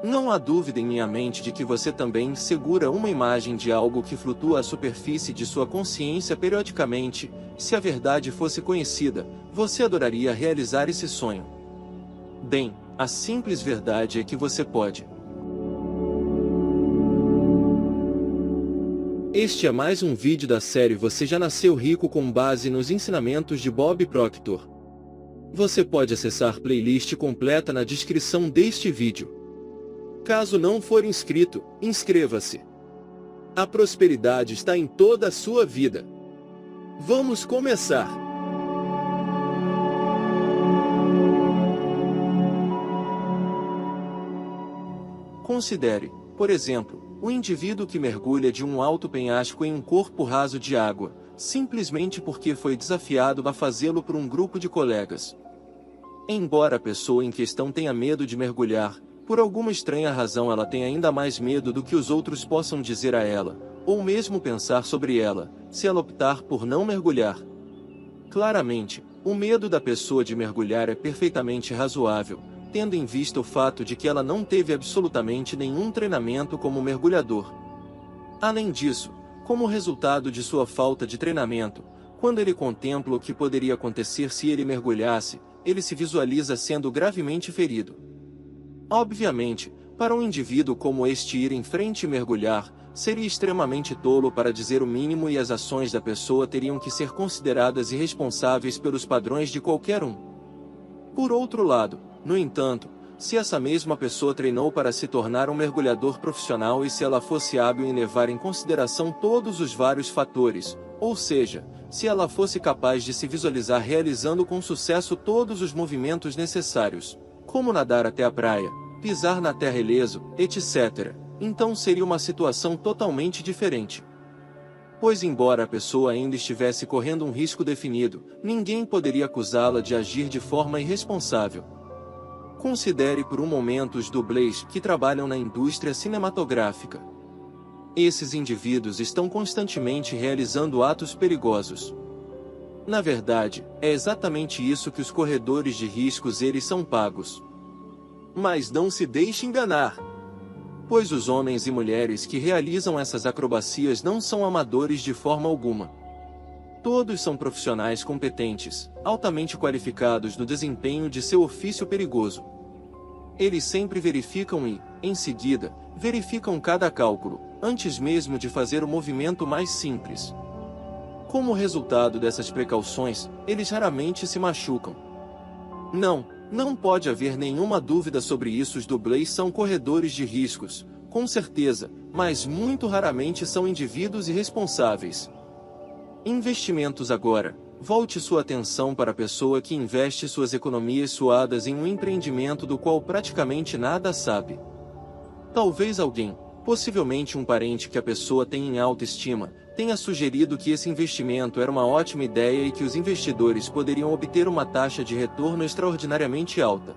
Não há dúvida em minha mente de que você também segura uma imagem de algo que flutua à superfície de sua consciência periodicamente. Se a verdade fosse conhecida, você adoraria realizar esse sonho. Bem, a simples verdade é que você pode. Este é mais um vídeo da série Você Já Nasceu Rico com base nos ensinamentos de Bob Proctor. Você pode acessar a playlist completa na descrição deste vídeo. Caso não for inscrito, inscreva-se. A prosperidade está em toda a sua vida. Vamos começar! Considere, por exemplo, o indivíduo que mergulha de um alto penhasco em um corpo raso de água, simplesmente porque foi desafiado a fazê-lo por um grupo de colegas. Embora a pessoa em questão tenha medo de mergulhar, por alguma estranha razão ela tem ainda mais medo do que os outros possam dizer a ela, ou mesmo pensar sobre ela, se ela optar por não mergulhar. Claramente, o medo da pessoa de mergulhar é perfeitamente razoável, tendo em vista o fato de que ela não teve absolutamente nenhum treinamento como mergulhador. Além disso, como resultado de sua falta de treinamento, quando ele contempla o que poderia acontecer se ele mergulhasse, ele se visualiza sendo gravemente ferido. Obviamente, para um indivíduo como este ir em frente e mergulhar, seria extremamente tolo para dizer o mínimo e as ações da pessoa teriam que ser consideradas irresponsáveis pelos padrões de qualquer um. Por outro lado, no entanto, se essa mesma pessoa treinou para se tornar um mergulhador profissional e se ela fosse hábil em levar em consideração todos os vários fatores, ou seja, se ela fosse capaz de se visualizar realizando com sucesso todos os movimentos necessários, como nadar até a praia, pisar na terra ileso, etc., então seria uma situação totalmente diferente. Pois embora a pessoa ainda estivesse correndo um risco definido, ninguém poderia acusá-la de agir de forma irresponsável. Considere por um momento os dublês que trabalham na indústria cinematográfica. Esses indivíduos estão constantemente realizando atos perigosos. Na verdade, é exatamente isso que os corredores de riscos eles são pagos. Mas não se deixe enganar, pois os homens e mulheres que realizam essas acrobacias não são amadores de forma alguma. Todos são profissionais competentes, altamente qualificados no desempenho de seu ofício perigoso. Eles sempre verificam e, em seguida, verificam cada cálculo, antes mesmo de fazer o movimento mais simples. Como resultado dessas precauções, eles raramente se machucam. Não pode haver nenhuma dúvida sobre isso. Os dublês são corredores de riscos, com certeza, mas muito raramente são indivíduos irresponsáveis. Investimentos agora. Volte sua atenção para a pessoa que investe suas economias suadas em um empreendimento do qual praticamente nada sabe. Talvez alguém, possivelmente um parente que a pessoa tem em alta estima, tenha sugerido que esse investimento era uma ótima ideia e que os investidores poderiam obter uma taxa de retorno extraordinariamente alta.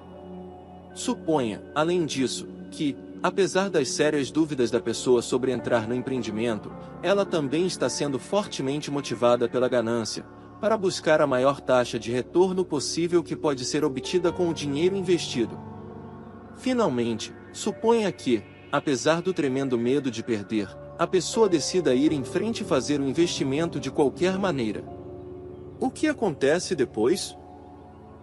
Suponha, além disso, que, apesar das sérias dúvidas da pessoa sobre entrar no empreendimento, ela também está sendo fortemente motivada pela ganância, para buscar a maior taxa de retorno possível que pode ser obtida com o dinheiro investido. Finalmente, suponha que, apesar do tremendo medo de perder, a pessoa decida ir em frente e fazer o investimento de qualquer maneira. O que acontece depois?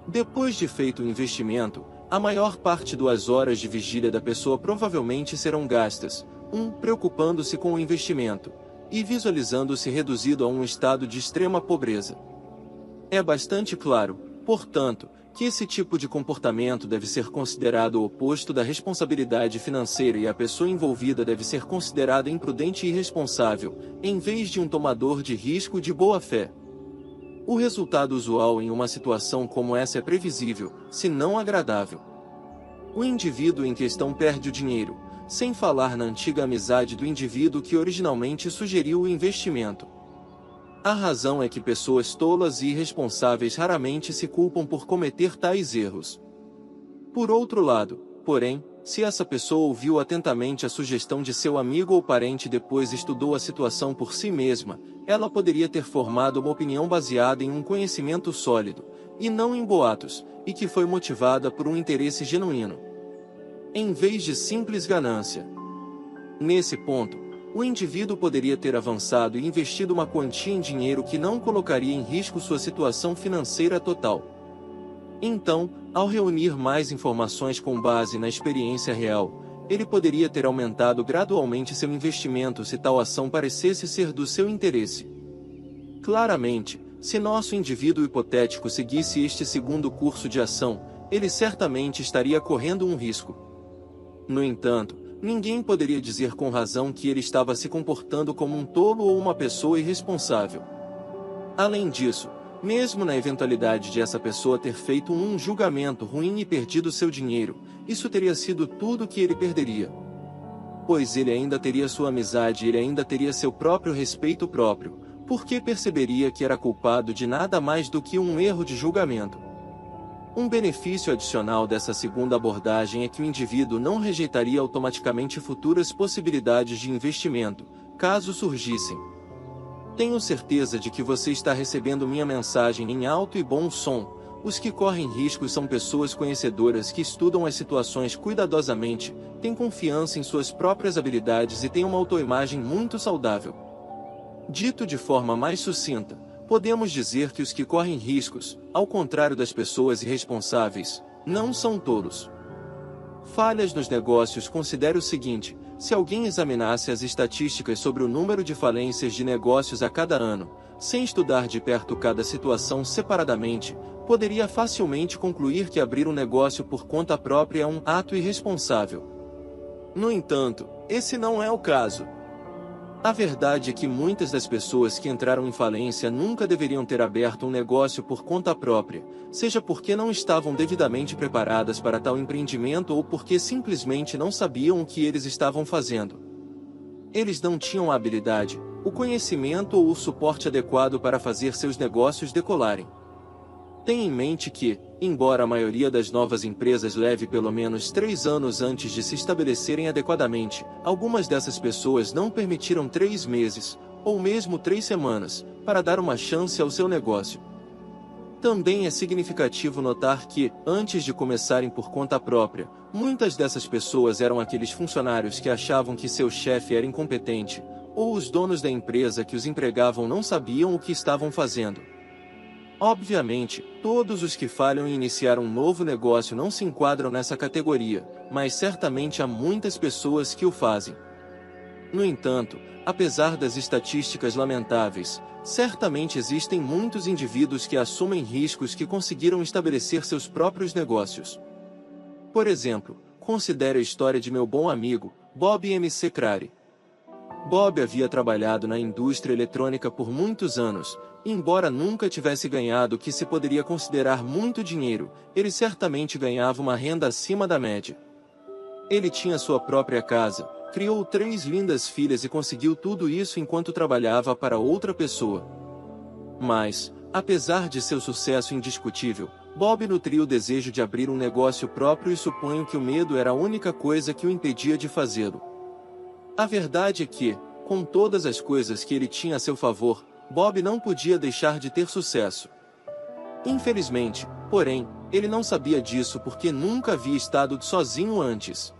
Depois de feito o investimento, a maior parte das horas de vigília da pessoa provavelmente serão gastas, preocupando-se com o investimento, e visualizando-se reduzido a um estado de extrema pobreza. É bastante claro, portanto, que esse tipo de comportamento deve ser considerado o oposto da responsabilidade financeira e a pessoa envolvida deve ser considerada imprudente e irresponsável, em vez de um tomador de risco de boa fé. O resultado usual em uma situação como essa é previsível, se não agradável. O indivíduo em questão perde o dinheiro, sem falar na antiga amizade do indivíduo que originalmente sugeriu o investimento. A razão é que pessoas tolas e irresponsáveis raramente se culpam por cometer tais erros. Por outro lado, porém, se essa pessoa ouviu atentamente a sugestão de seu amigo ou parente e depois estudou a situação por si mesma, ela poderia ter formado uma opinião baseada em um conhecimento sólido, e não em boatos, e que foi motivada por um interesse genuíno. em vez de simples ganância. Nesse ponto, o indivíduo poderia ter avançado e investido uma quantia em dinheiro que não colocaria em risco sua situação financeira total. Então, ao reunir mais informações com base na experiência real, ele poderia ter aumentado gradualmente seu investimento se tal ação parecesse ser do seu interesse. Claramente, se nosso indivíduo hipotético seguisse este segundo curso de ação, ele certamente estaria correndo um risco. No entanto, ninguém poderia dizer com razão que ele estava se comportando como um tolo ou uma pessoa irresponsável. Além disso, mesmo na eventualidade de essa pessoa ter feito um julgamento ruim e perdido seu dinheiro, isso teria sido tudo que ele perderia. Pois ele ainda teria sua amizade e ele ainda teria seu próprio respeito próprio, porque perceberia que era culpado de nada mais do que um erro de julgamento. Um benefício adicional dessa segunda abordagem é que o indivíduo não rejeitaria automaticamente futuras possibilidades de investimento, caso surgissem. Tenho certeza de que você está recebendo minha mensagem em alto e bom som. Os que correm riscos são pessoas conhecedoras que estudam as situações cuidadosamente, têm confiança em suas próprias habilidades e têm uma autoimagem muito saudável. Dito de forma mais sucinta, podemos dizer que os que correm riscos, ao contrário das pessoas irresponsáveis, não são tolos. Falhas nos negócios. Considere o seguinte: se alguém examinasse as estatísticas sobre o número de falências de negócios a cada ano, sem estudar de perto cada situação separadamente, poderia facilmente concluir que abrir um negócio por conta própria é um ato irresponsável. No entanto, esse não é o caso. A verdade é que muitas das pessoas que entraram em falência nunca deveriam ter aberto um negócio por conta própria, seja porque não estavam devidamente preparadas para tal empreendimento ou porque simplesmente não sabiam o que eles estavam fazendo. Eles não tinham a habilidade, o conhecimento ou o suporte adequado para fazer seus negócios decolarem. Tenha em mente que, embora a maioria das novas empresas leve pelo menos 3 anos antes de se estabelecerem adequadamente, algumas dessas pessoas não permitiram 3 meses, ou mesmo 3 semanas, para dar uma chance ao seu negócio. Também é significativo notar que, antes de começarem por conta própria, muitas dessas pessoas eram aqueles funcionários que achavam que seu chefe era incompetente, ou os donos da empresa que os empregavam não sabiam o que estavam fazendo. Obviamente, todos os que falham em iniciar um novo negócio não se enquadram nessa categoria, mas certamente há muitas pessoas que o fazem. No entanto, apesar das estatísticas lamentáveis, certamente existem muitos indivíduos que assumem riscos que conseguiram estabelecer seus próprios negócios. Por exemplo, considere a história de meu bom amigo, Bob McCrary. Bob havia trabalhado na indústria eletrônica por muitos anos, e embora nunca tivesse ganhado o que se poderia considerar muito dinheiro, ele certamente ganhava uma renda acima da média. Ele tinha sua própria casa, criou 3 lindas filhas e conseguiu tudo isso enquanto trabalhava para outra pessoa. Mas, apesar de seu sucesso indiscutível, Bob nutria o desejo de abrir um negócio próprio e suponho que o medo era a única coisa que o impedia de fazê-lo. A verdade é que, com todas as coisas que ele tinha a seu favor, Bob não podia deixar de ter sucesso. Infelizmente, porém, ele não sabia disso porque nunca havia estado sozinho antes.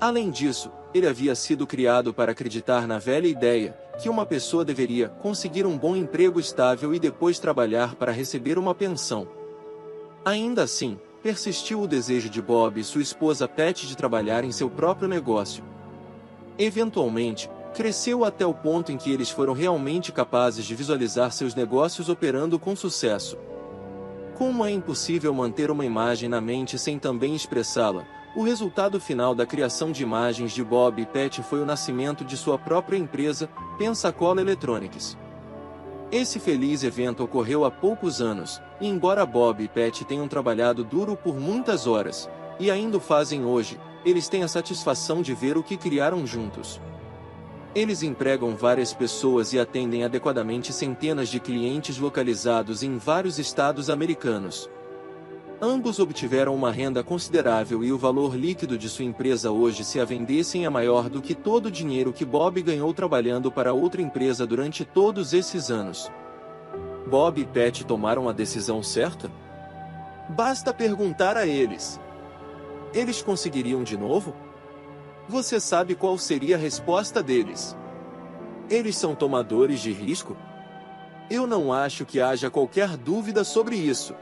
Além disso, ele havia sido criado para acreditar na velha ideia, que uma pessoa deveria conseguir um bom emprego estável e depois trabalhar para receber uma pensão. Ainda assim, persistiu o desejo de Bob e sua esposa Pat de trabalhar em seu próprio negócio. Eventualmente, cresceu até o ponto em que eles foram realmente capazes de visualizar seus negócios operando com sucesso. Como é impossível manter uma imagem na mente sem também expressá-la, o resultado final da criação de imagens de Bob e Pat foi o nascimento de sua própria empresa, Pensacola Electronics. Esse feliz evento ocorreu há poucos anos, e embora Bob e Pat tenham trabalhado duro por muitas horas, e ainda o fazem hoje, eles têm a satisfação de ver o que criaram juntos. Eles empregam várias pessoas e atendem adequadamente centenas de clientes localizados em vários estados americanos. Ambos obtiveram uma renda considerável e o valor líquido de sua empresa hoje, se a vendessem, é maior do que todo o dinheiro que Bob ganhou trabalhando para outra empresa durante todos esses anos. Bob e Pat tomaram a decisão certa? Basta perguntar a eles. Eles conseguiriam de novo? Você sabe qual seria a resposta deles? Eles são tomadores de risco? Eu não acho que haja qualquer dúvida sobre isso.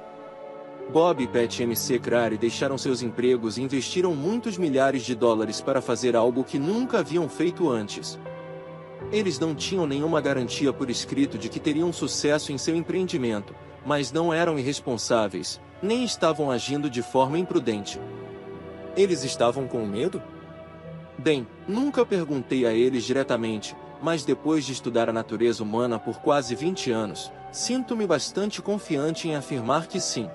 Bob e Pat McCrary deixaram seus empregos e investiram muitos milhares de dólares para fazer algo que nunca haviam feito antes. Eles não tinham nenhuma garantia por escrito de que teriam sucesso em seu empreendimento, mas não eram irresponsáveis, nem estavam agindo de forma imprudente. Eles estavam com medo? Bem, nunca perguntei a eles diretamente, mas depois de estudar a natureza humana por quase 20 anos, sinto-me bastante confiante em afirmar que sim.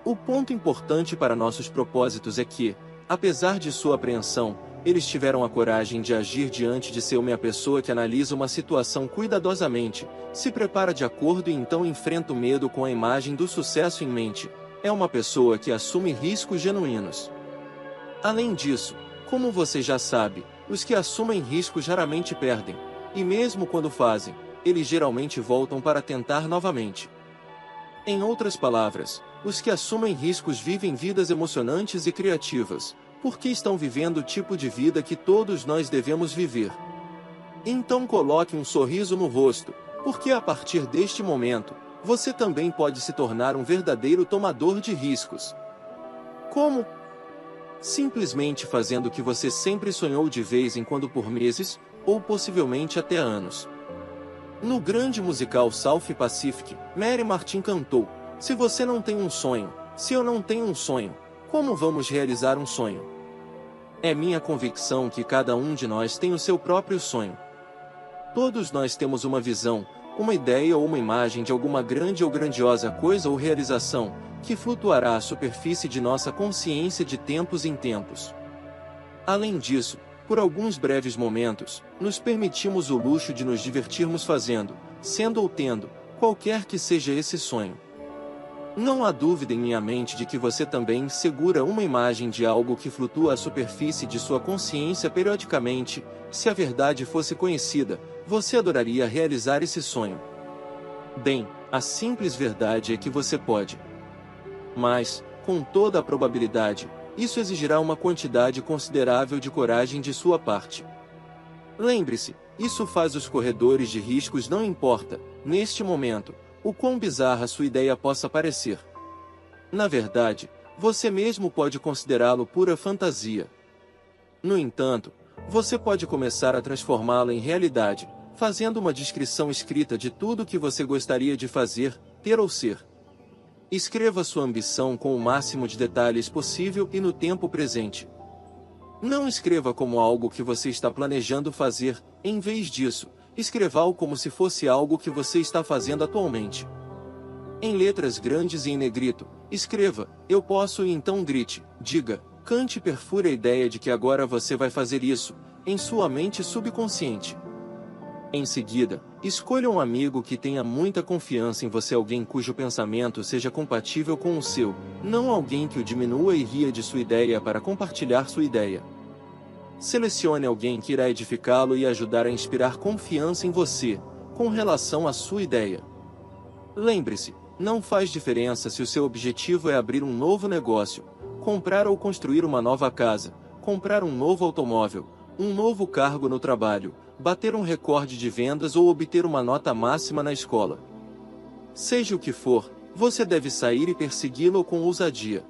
O ponto importante para nossos propósitos é que, apesar de sua apreensão, eles tiveram a coragem de agir diante de ser uma pessoa que analisa uma situação cuidadosamente, se prepara de acordo e então enfrenta o medo com a imagem do sucesso em mente. É uma pessoa que assume riscos genuínos. Além disso, como você já sabe, os que assumem riscos raramente perdem, e mesmo quando fazem, eles geralmente voltam para tentar novamente. Em outras palavras, os que assumem riscos vivem vidas emocionantes e criativas, porque estão vivendo o tipo de vida que todos nós devemos viver. Então coloque um sorriso no rosto, porque a partir deste momento, você também pode se tornar um verdadeiro tomador de riscos. Como? Simplesmente fazendo o que você sempre sonhou de vez em quando por meses, ou possivelmente até anos. No grande musical South Pacific, Mary Martin cantou: "Se você não tem um sonho, se eu não tenho um sonho, como vamos realizar um sonho?" É minha convicção que cada um de nós tem o seu próprio sonho. Todos nós temos uma visão, uma ideia ou uma imagem de alguma grande ou grandiosa coisa ou realização, que flutuará à superfície de nossa consciência de tempos em tempos. Além disso, por alguns breves momentos, nos permitimos o luxo de nos divertirmos fazendo, sendo ou tendo, qualquer que seja esse sonho. Não há dúvida em minha mente de que você também segura uma imagem de algo que flutua à superfície de sua consciência periodicamente. Se a verdade fosse conhecida, você adoraria realizar esse sonho. Bem, a simples verdade é que você pode. Mas, com toda a probabilidade, isso exigirá uma quantidade considerável de coragem de sua parte. Lembre-se, isso faz os corredores de riscos, não importa, neste momento, o quão bizarra sua ideia possa parecer. Na verdade, você mesmo pode considerá-lo pura fantasia. No entanto, você pode começar a transformá-la em realidade, fazendo uma descrição escrita de tudo o que você gostaria de fazer, ter ou ser. Escreva sua ambição com o máximo de detalhes possível e no tempo presente. Não escreva como algo que você está planejando fazer, em vez disso, escreva-o como se fosse algo que você está fazendo atualmente. Em letras grandes e em negrito, escreva: "Eu posso", e então grite, diga, cante e perfure a ideia de que agora você vai fazer isso, em sua mente subconsciente. Em seguida, escolha um amigo que tenha muita confiança em você, alguém cujo pensamento seja compatível com o seu, não alguém que o diminua e ria de sua ideia para compartilhar sua ideia. Selecione alguém que irá edificá-lo e ajudar a inspirar confiança em você, com relação à sua ideia. Lembre-se, não faz diferença se o seu objetivo é abrir um novo negócio, comprar ou construir uma nova casa, comprar um novo automóvel, um novo cargo no trabalho, bater um recorde de vendas ou obter uma nota máxima na escola. Seja o que for, você deve sair e persegui-lo com ousadia.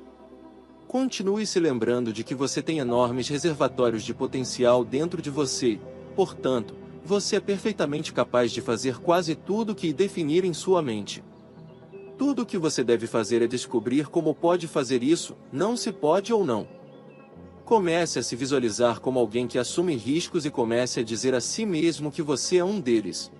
Continue se lembrando de que você tem enormes reservatórios de potencial dentro de você, portanto, você é perfeitamente capaz de fazer quase tudo o que definir em sua mente. Tudo o que você deve fazer é descobrir como pode fazer isso, não se pode ou não. Comece a se visualizar como alguém que assume riscos e comece a dizer a si mesmo que você é um deles.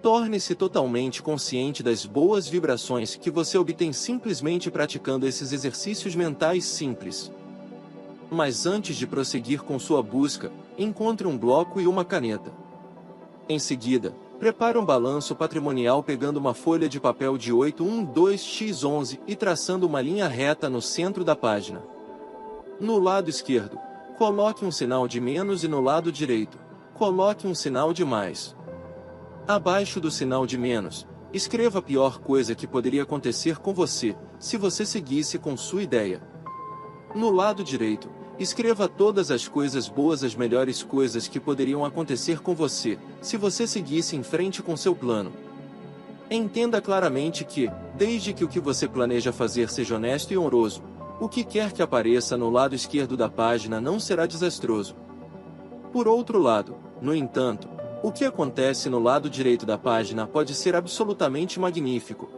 Torne-se totalmente consciente das boas vibrações que você obtém simplesmente praticando esses exercícios mentais simples. Mas antes de prosseguir com sua busca, encontre um bloco e uma caneta. Em seguida, prepare um balanço patrimonial pegando uma folha de papel de 812x11 e traçando uma linha reta no centro da página. No lado esquerdo, coloque um sinal de menos e no lado direito, coloque um sinal de mais. Abaixo do sinal de menos, escreva a pior coisa que poderia acontecer com você, se você seguisse com sua ideia. No lado direito, escreva todas as coisas boas, as melhores coisas que poderiam acontecer com você, se você seguisse em frente com seu plano. Entenda claramente que, desde que o que você planeja fazer seja honesto e honroso, o que quer que apareça no lado esquerdo da página não será desastroso. Por outro lado, no entanto, o que acontece no lado direito da página pode ser absolutamente magnífico.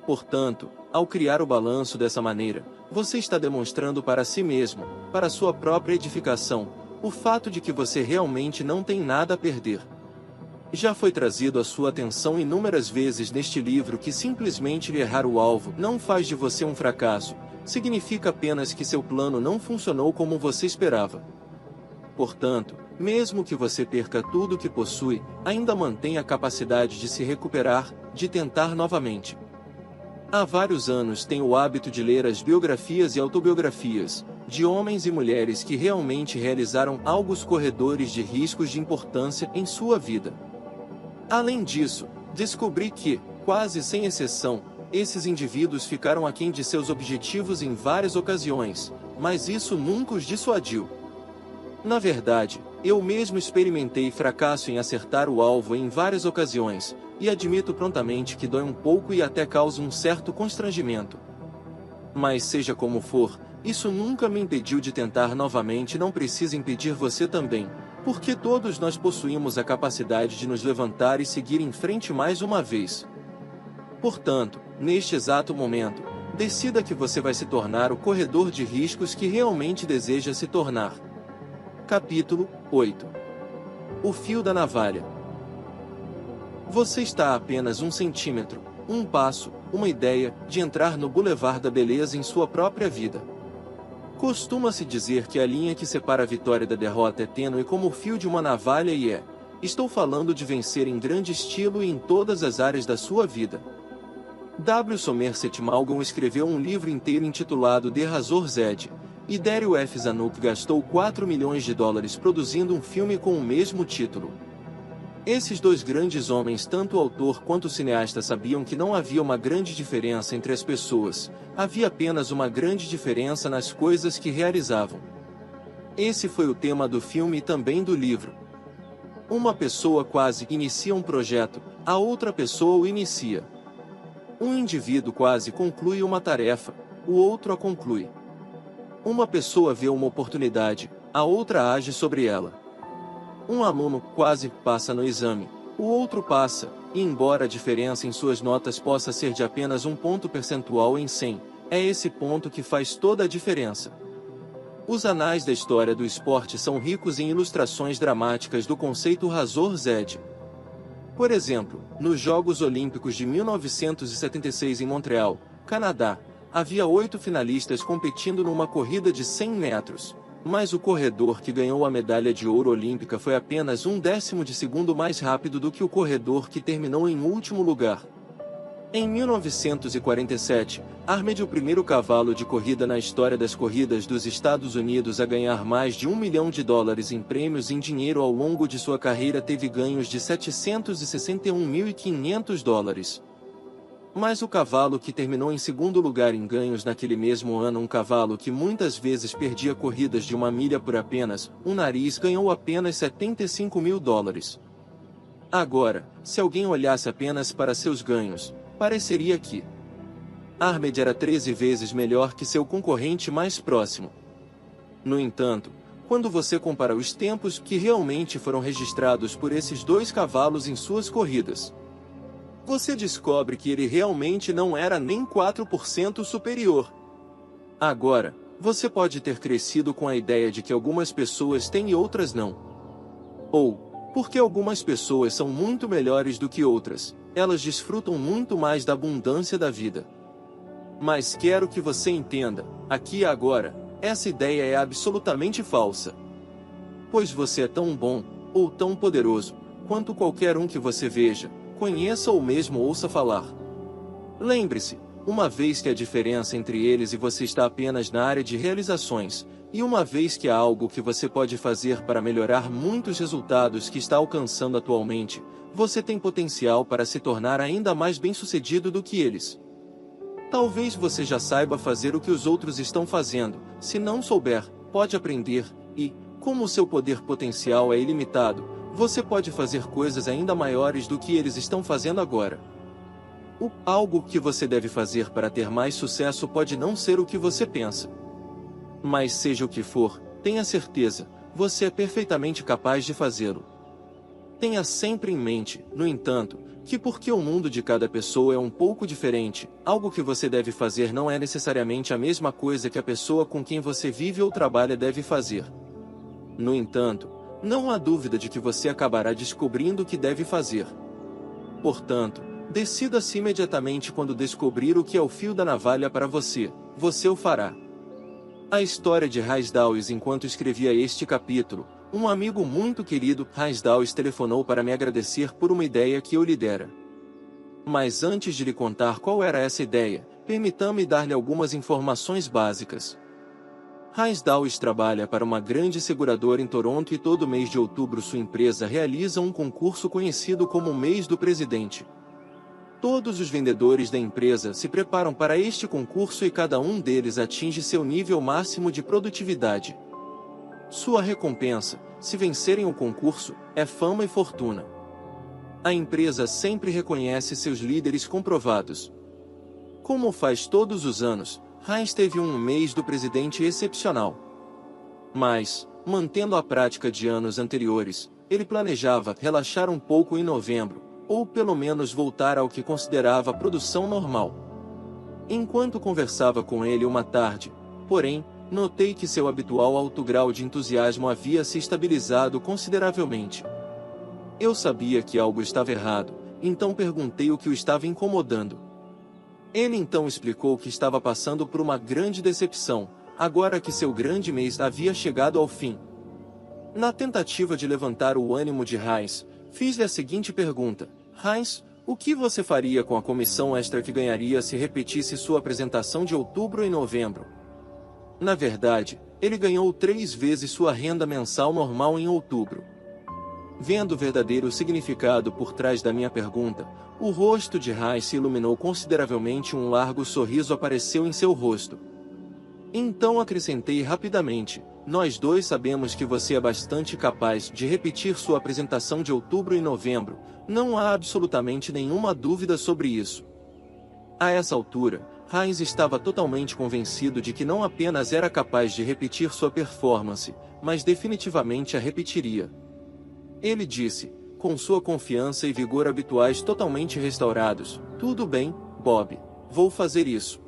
Portanto, ao criar o balanço dessa maneira, você está demonstrando para si mesmo, para sua própria edificação, o fato de que você realmente não tem nada a perder. Já foi trazido à sua atenção inúmeras vezes neste livro que simplesmente errar o alvo não faz de você um fracasso, significa apenas que seu plano não funcionou como você esperava. Portanto, mesmo que você perca tudo o que possui, ainda mantém a capacidade de se recuperar, de tentar novamente. Há vários anos tenho o hábito de ler as biografias e autobiografias de homens e mulheres que realmente realizaram alguns corredores de riscos de importância em sua vida. Além disso, descobri que, quase sem exceção, esses indivíduos ficaram aquém de seus objetivos em várias ocasiões, mas isso nunca os dissuadiu. Na verdade, eu mesmo experimentei fracasso em acertar o alvo em várias ocasiões, e admito prontamente que dói um pouco e até causa um certo constrangimento. Mas seja como for, isso nunca me impediu de tentar novamente e não precisa impedir você também, porque todos nós possuímos a capacidade de nos levantar e seguir em frente mais uma vez. Portanto, neste exato momento, decida que você vai se tornar o corredor de riscos que realmente deseja se tornar. Capítulo 8. O fio da navalha. Você está a apenas 1 centímetro, um passo, uma ideia, de entrar no Boulevard da Beleza em sua própria vida. Costuma-se dizer que a linha que separa a vitória da derrota é tênue como o fio de uma navalha e estou falando de vencer em grande estilo e em todas as áreas da sua vida. W. Somerset Maugham escreveu um livro inteiro intitulado The Razor's Edge, e Daryl F. Zanuck gastou $4 milhões produzindo um filme com o mesmo título. Esses dois grandes homens, tanto o autor quanto o cineasta, sabiam que não havia uma grande diferença entre as pessoas, havia apenas uma grande diferença nas coisas que realizavam. Esse foi o tema do filme e também do livro. Uma pessoa quase inicia um projeto, a outra pessoa o inicia. Um indivíduo quase conclui uma tarefa, o outro a conclui. Uma pessoa vê uma oportunidade, a outra age sobre ela. Um aluno quase passa no exame, o outro passa, e embora a diferença em suas notas possa ser de apenas 1 ponto percentual em 100, é esse ponto que faz toda a diferença. Os anais da história do esporte são ricos em ilustrações dramáticas do conceito Razor's Edge. Por exemplo, nos Jogos Olímpicos de 1976 em Montreal, Canadá, havia 8 finalistas competindo numa corrida de 100 metros. Mas o corredor que ganhou a medalha de ouro olímpica foi apenas 1/10 de segundo mais rápido do que o corredor que terminou em último lugar. Em 1947, Armed, o primeiro cavalo de corrida na história das corridas dos Estados Unidos a ganhar mais de $1 milhão em prêmios em dinheiro ao longo de sua carreira, teve ganhos de $761.500. Mas o cavalo que terminou em segundo lugar em ganhos naquele mesmo ano, um cavalo que muitas vezes perdia corridas de 1 milha por apenas um nariz, ganhou apenas $75.000. Agora, se alguém olhasse apenas para seus ganhos, pareceria que Armed era 13 vezes melhor que seu concorrente mais próximo. No entanto, quando você compara os tempos que realmente foram registrados por esses dois cavalos em suas corridas, você descobre que ele realmente não era nem 4% superior. Agora, você pode ter crescido com a ideia de que algumas pessoas têm e outras não. Ou, porque algumas pessoas são muito melhores do que outras, elas desfrutam muito mais da abundância da vida. Mas quero que você entenda, aqui e agora, essa ideia é absolutamente falsa. Pois você é tão bom, ou tão poderoso, quanto qualquer um que você veja, conheça ou mesmo ouça falar. Lembre-se, uma vez que a diferença entre eles e você está apenas na área de realizações, e uma vez que há algo que você pode fazer para melhorar muitos resultados que está alcançando atualmente, você tem potencial para se tornar ainda mais bem-sucedido do que eles. Talvez você já saiba fazer o que os outros estão fazendo. Se não souber, pode aprender, e, como o seu poder potencial é ilimitado, você pode fazer coisas ainda maiores do que eles estão fazendo agora. Algo que você deve fazer para ter mais sucesso pode não ser o que você pensa. Mas seja o que for, tenha certeza, você é perfeitamente capaz de fazê-lo. Tenha sempre em mente, no entanto, que porque o mundo de cada pessoa é um pouco diferente, algo que você deve fazer não é necessariamente a mesma coisa que a pessoa com quem você vive ou trabalha deve fazer. No entanto, não há dúvida de que você acabará descobrindo o que deve fazer. Portanto, decida-se imediatamente quando descobrir o que é o fio da navalha para você, você o fará. A história de Ray Dalio. Enquanto escrevia este capítulo, um amigo muito querido, Ray Dalio, telefonou para me agradecer por uma ideia que eu lhe dera. Mas antes de lhe contar qual era essa ideia, permita-me dar-lhe algumas informações básicas. Ray Dalio trabalha para uma grande seguradora em Toronto e todo mês de outubro sua empresa realiza um concurso conhecido como o Mês do Presidente. Todos os vendedores da empresa se preparam para este concurso e cada um deles atinge seu nível máximo de produtividade. Sua recompensa, se vencerem o concurso, é fama e fortuna. A empresa sempre reconhece seus líderes comprovados. Como faz todos os anos, Ray teve um mês do presidente excepcional. Mas, mantendo a prática de anos anteriores, ele planejava relaxar um pouco em novembro, ou pelo menos voltar ao que considerava produção normal. Enquanto conversava com ele uma tarde, porém, notei que seu habitual alto grau de entusiasmo havia se estabilizado consideravelmente. Eu sabia que algo estava errado, então perguntei o que o estava incomodando. Ele então explicou que estava passando por uma grande decepção, agora que seu grande mês havia chegado ao fim. Na tentativa de levantar o ânimo de Ray, fiz-lhe a seguinte pergunta: Ray, o que você faria com a comissão extra que ganharia se repetisse sua apresentação de outubro e novembro? Na verdade, ele ganhou 3 vezes sua renda mensal normal em outubro. Vendo o verdadeiro significado por trás da minha pergunta, o rosto de Ray se iluminou consideravelmente e um largo sorriso apareceu em seu rosto. Então acrescentei rapidamente: nós dois sabemos que você é bastante capaz de repetir sua apresentação de outubro e novembro, não há absolutamente nenhuma dúvida sobre isso. A essa altura, Ray estava totalmente convencido de que não apenas era capaz de repetir sua performance, mas definitivamente a repetiria. Ele disse, com sua confiança e vigor habituais totalmente restaurados: tudo bem, Bob, vou fazer isso.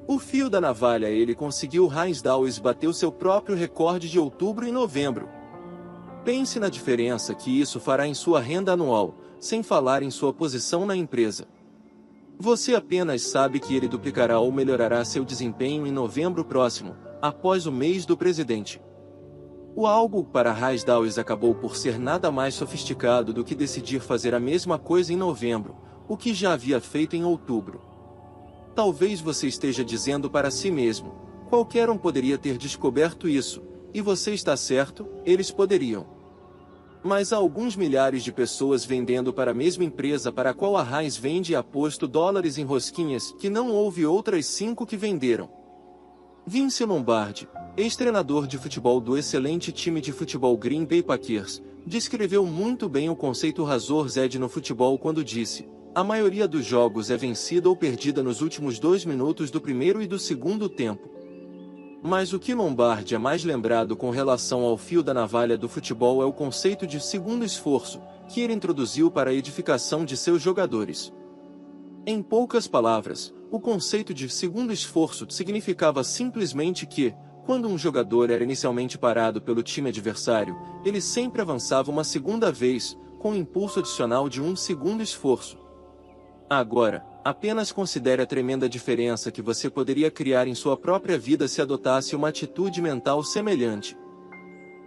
O fio da navalha. Ele conseguiu. Ray Dalio bateu seu próprio recorde de outubro e novembro. Pense na diferença que isso fará em sua renda anual, sem falar em sua posição na empresa. Você apenas sabe que ele duplicará ou melhorará seu desempenho em novembro próximo, após o mês do presidente. O algo para Ray Dalio acabou por ser nada mais sofisticado do que decidir fazer a mesma coisa em novembro, o que já havia feito em outubro. Talvez você esteja dizendo para si mesmo: qualquer um poderia ter descoberto isso, e você está certo, eles poderiam. Mas há alguns milhares de pessoas vendendo para a mesma empresa para a qual a Ray vende e aposto dólares em rosquinhas que não houve outras 5 que venderam. Vince Lombardi, ex-treinador de futebol do excelente time de futebol Green Bay Packers, descreveu muito bem o conceito Razor Zed no futebol quando disse: a maioria dos jogos é vencida ou perdida nos últimos 2 minutos do primeiro e do segundo tempo. Mas o que Lombardi é mais lembrado com relação ao fio da navalha do futebol é o conceito de segundo esforço, que ele introduziu para a edificação de seus jogadores. Em poucas palavras, o conceito de segundo esforço significava simplesmente que, quando um jogador era inicialmente parado pelo time adversário, ele sempre avançava uma segunda vez, com o impulso adicional de um segundo esforço. Agora, apenas considere a tremenda diferença que você poderia criar em sua própria vida se adotasse uma atitude mental semelhante.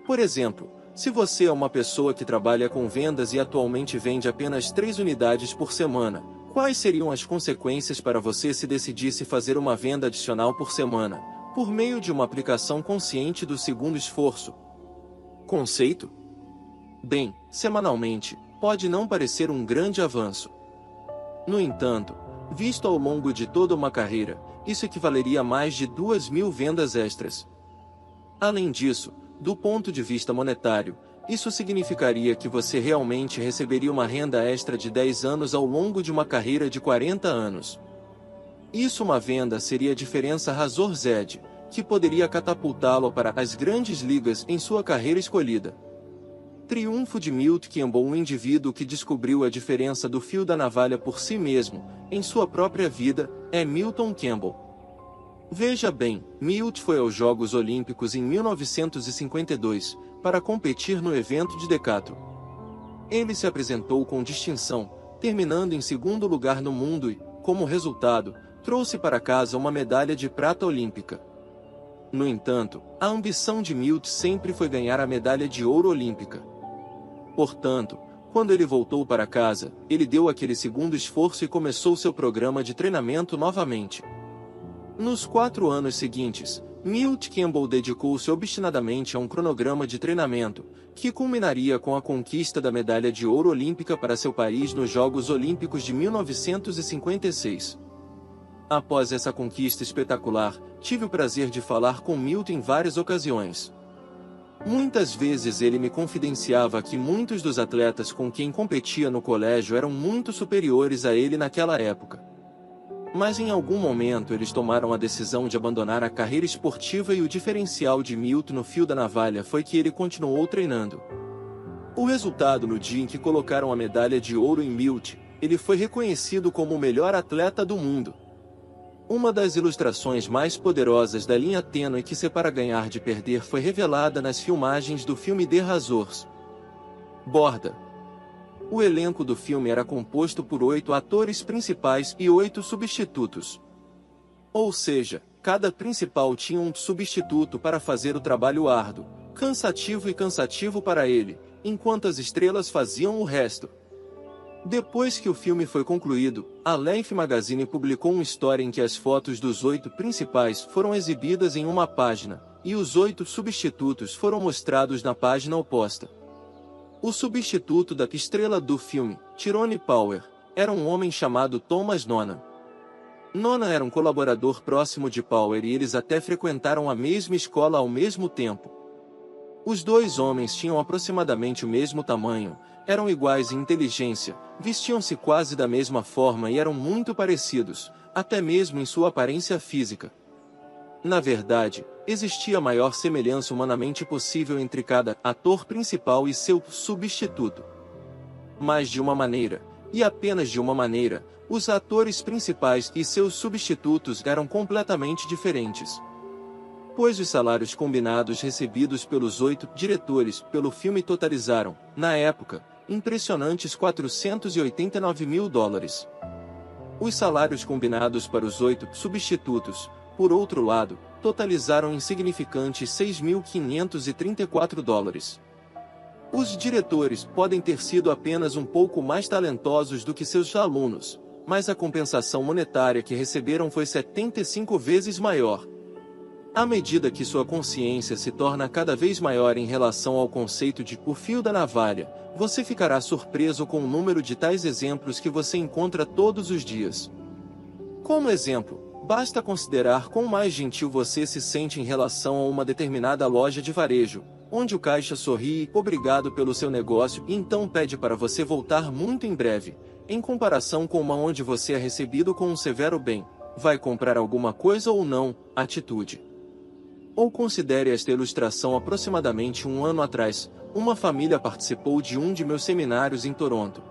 Por exemplo, se você é uma pessoa que trabalha com vendas e atualmente vende apenas 3 unidades por semana, quais seriam as consequências para você se decidisse fazer uma venda adicional por semana, por meio de uma aplicação consciente do segundo esforço? Conceito? Bem, semanalmente, pode não parecer um grande avanço. No entanto, Visto ao longo de toda uma carreira, isso equivaleria a mais de 2.000 vendas extras. Além disso, do ponto de vista monetário, isso significaria que você realmente receberia uma renda extra de 10 anos ao longo de uma carreira de 40 anos. Isso uma venda seria a diferença Razor Z, que poderia catapultá-lo para as grandes ligas em sua carreira escolhida. Triunfo de Milt Campbell, um indivíduo que descobriu a diferença do fio da navalha por si mesmo, em sua própria vida, é Milton Campbell. Veja bem, Milt foi aos Jogos Olímpicos em 1952, para competir no evento de decathlon. Ele se apresentou com distinção, terminando em segundo lugar no mundo e, como resultado, trouxe para casa uma medalha de prata olímpica. No entanto, a ambição de Milt sempre foi ganhar a medalha de ouro olímpica. Portanto, quando ele voltou para casa, ele deu aquele segundo esforço e começou seu programa de treinamento novamente. Nos 4 anos seguintes, Milt Campbell dedicou-se obstinadamente a um cronograma de treinamento, que culminaria com a conquista da medalha de ouro olímpica para seu país nos Jogos Olímpicos de 1956. Após essa conquista espetacular, tive o prazer de falar com Milt em várias ocasiões. Muitas vezes ele me confidenciava que muitos dos atletas com quem competia no colégio eram muito superiores a ele naquela época. Mas em algum momento eles tomaram a decisão de abandonar a carreira esportiva e o diferencial de Milt no fio da navalha foi que ele continuou treinando. O resultado no dia em que colocaram a medalha de ouro em Milt, ele foi reconhecido como o melhor atleta do mundo. Uma das ilustrações mais poderosas da linha tênue que separa ganhar de perder foi revelada nas filmagens do filme The Razors. Borda. O elenco do filme era composto por 8 atores principais e 8 substitutos. Ou seja, cada principal tinha um substituto para fazer o trabalho árduo, cansativo para ele, enquanto as estrelas faziam o resto. Depois que o filme foi concluído, a Life Magazine publicou uma história em que as fotos dos 8 principais foram exibidas em uma página, e os 8 substitutos foram mostrados na página oposta. O substituto da estrela do filme, Tyrone Power, era um homem chamado Thomas Noonan. Noonan era um colaborador próximo de Power e eles até frequentaram a mesma escola ao mesmo tempo. Os dois homens tinham aproximadamente o mesmo tamanho, eram iguais em inteligência, vestiam-se quase da mesma forma e eram muito parecidos, até mesmo em sua aparência física. Na verdade, existia a maior semelhança humanamente possível entre cada ator principal e seu substituto. Mas de uma maneira, e apenas de uma maneira, os atores principais e seus substitutos eram completamente diferentes. Pois os salários combinados recebidos pelos 8 diretores pelo filme totalizaram, na época, impressionantes $489 mil. Os salários combinados para os 8 substitutos, por outro lado, totalizaram insignificantes $6.534. Os diretores podem ter sido apenas um pouco mais talentosos do que seus alunos, mas a compensação monetária que receberam foi 75 vezes maior. À medida que sua consciência se torna cada vez maior em relação ao conceito de o fio da navalha, você ficará surpreso com o número de tais exemplos que você encontra todos os dias. Como exemplo, basta considerar quão mais gentil você se sente em relação a uma determinada loja de varejo, onde o caixa sorri obrigado pelo seu negócio e então pede para você voltar muito em breve, em comparação com uma onde você é recebido com um severo bem, vai comprar alguma coisa ou não, atitude. Ou considere esta ilustração. Aproximadamente um ano atrás, uma família participou de um de meus seminários em Toronto.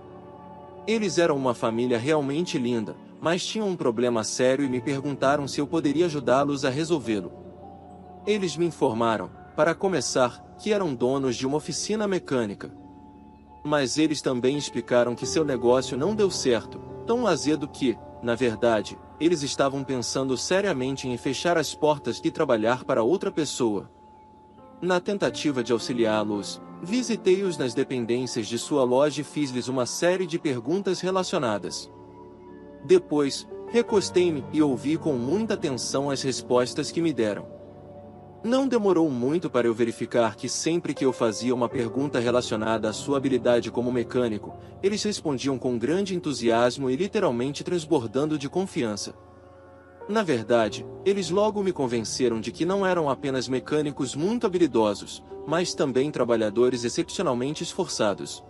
Eles eram uma família realmente linda, mas tinham um problema sério e me perguntaram se eu poderia ajudá-los a resolvê-lo. Eles me informaram, para começar, que eram donos de uma oficina mecânica. Mas eles também explicaram que seu negócio não deu certo, tão azedo que, na verdade, eles estavam pensando seriamente em fechar as portas e trabalhar para outra pessoa. Na tentativa de auxiliá-los, visitei-os nas dependências de sua loja e fiz-lhes uma série de perguntas relacionadas. Depois, recostei-me e ouvi com muita atenção as respostas que me deram. Não demorou muito para eu verificar que sempre que eu fazia uma pergunta relacionada à sua habilidade como mecânico, eles respondiam com grande entusiasmo e literalmente transbordando de confiança. Na verdade, eles logo me convenceram de que não eram apenas mecânicos muito habilidosos, mas também trabalhadores excepcionalmente esforçados.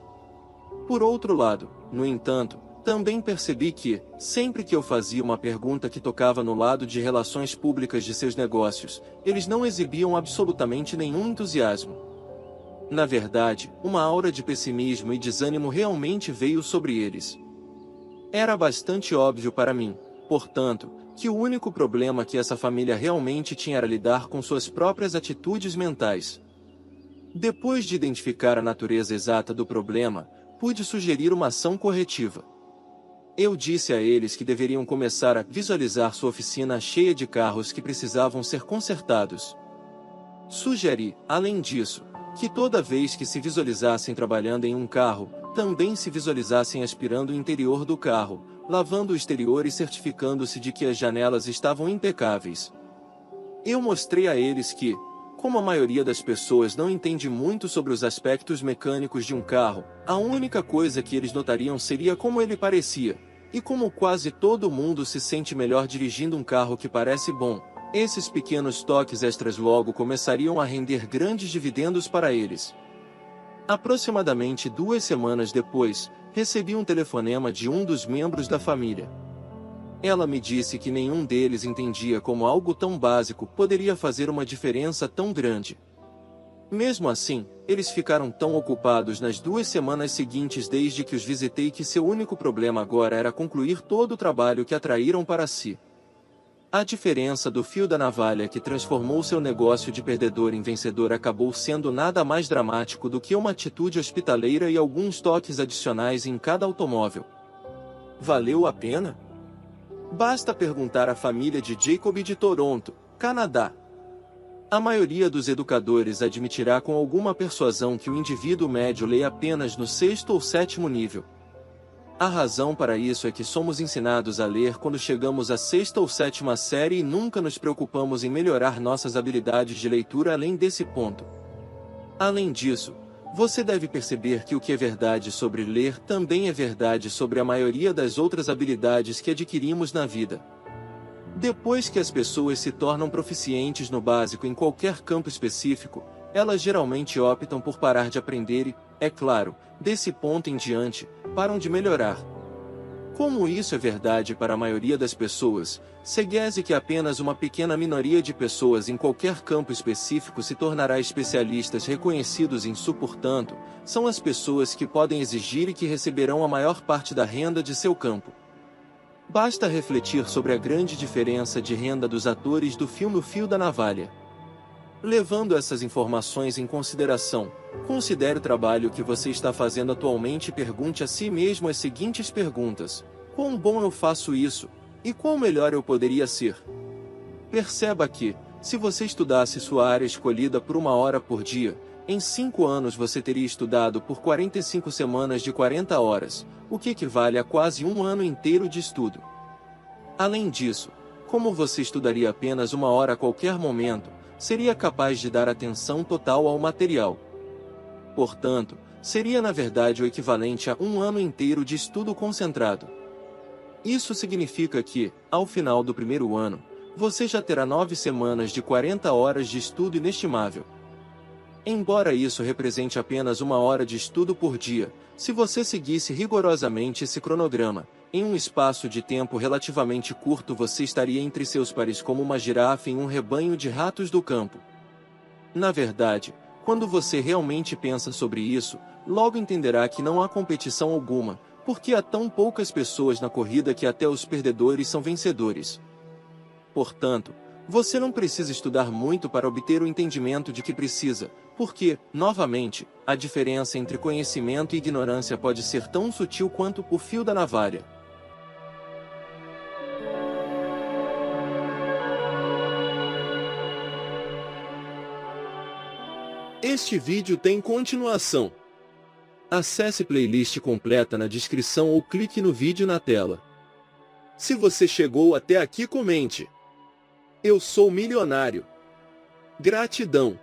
Por outro lado, no entanto, também percebi que, sempre que eu fazia uma pergunta que tocava no lado de relações públicas de seus negócios, eles não exibiam absolutamente nenhum entusiasmo. Na verdade, uma aura de pessimismo e desânimo realmente veio sobre eles. Era bastante óbvio para mim, portanto, que o único problema que essa família realmente tinha era lidar com suas próprias atitudes mentais. Depois de identificar a natureza exata do problema, pude sugerir uma ação corretiva. Eu disse a eles que deveriam começar a visualizar sua oficina cheia de carros que precisavam ser consertados. Sugeri, além disso, que toda vez que se visualizassem trabalhando em um carro, também se visualizassem aspirando o interior do carro, lavando o exterior e certificando-se de que as janelas estavam impecáveis. Eu mostrei a eles que, como a maioria das pessoas não entende muito sobre os aspectos mecânicos de um carro, a única coisa que eles notariam seria como ele parecia. E como quase todo mundo se sente melhor dirigindo um carro que parece bom, esses pequenos toques extras logo começariam a render grandes dividendos para eles. Aproximadamente 2 semanas depois, recebi um telefonema de um dos membros da família. Ela me disse que nenhum deles entendia como algo tão básico poderia fazer uma diferença tão grande. Mesmo assim, eles ficaram tão ocupados nas 2 semanas seguintes desde que os visitei que seu único problema agora era concluir todo o trabalho que atraíram para si. A diferença do fio da navalha que transformou seu negócio de perdedor em vencedor acabou sendo nada mais dramático do que uma atitude hospitaleira e alguns toques adicionais em cada automóvel. Valeu a pena? Basta perguntar à família de Jacob de Toronto, Canadá. A maioria dos educadores admitirá com alguma persuasão que o indivíduo médio lê apenas no 6º ou 7º nível. A razão para isso é que somos ensinados a ler quando chegamos à 6ª ou 7ª série e nunca nos preocupamos em melhorar nossas habilidades de leitura além desse ponto. Além disso, você deve perceber que o que é verdade sobre ler também é verdade sobre a maioria das outras habilidades que adquirimos na vida. Depois que as pessoas se tornam proficientes no básico em qualquer campo específico, elas geralmente optam por parar de aprender e, é claro, desse ponto em diante, param de melhorar. Como isso é verdade para a maioria das pessoas, segue que apenas uma pequena minoria de pessoas em qualquer campo específico se tornará especialistas reconhecidos em su, portanto, são as pessoas que podem exigir e que receberão a maior parte da renda de seu campo. Basta refletir sobre a grande diferença de renda dos atores do filme O Fio da Navalha. Levando essas informações em consideração, considere o trabalho que você está fazendo atualmente e pergunte a si mesmo as seguintes perguntas: quão bom eu faço isso? E quão melhor eu poderia ser? Perceba que, se você estudasse sua área escolhida por 1 hora por dia, em 5 anos você teria estudado por 45 semanas de 40 horas, o que equivale a quase 1 ano inteiro de estudo. Além disso, como você estudaria apenas 1 hora a qualquer momento, seria capaz de dar atenção total ao material. Portanto, seria na verdade o equivalente a 1 ano inteiro de estudo concentrado. Isso significa que, ao final do 1º ano, você já terá 9 semanas de 40 horas de estudo inestimável. Embora isso represente apenas 1 hora de estudo por dia, se você seguisse rigorosamente esse cronograma, em um espaço de tempo relativamente curto você estaria entre seus pares como uma girafa em um rebanho de ratos do campo. Na verdade, quando você realmente pensa sobre isso, logo entenderá que não há competição alguma, porque há tão poucas pessoas na corrida que até os perdedores são vencedores. Portanto, você não precisa estudar muito para obter o entendimento de que precisa, porque, novamente, a diferença entre conhecimento e ignorância pode ser tão sutil quanto o fio da navalha. Este vídeo tem continuação. Acesse playlist completa na descrição ou clique no vídeo na tela. Se você chegou até aqui, comente: eu sou milionário. Gratidão.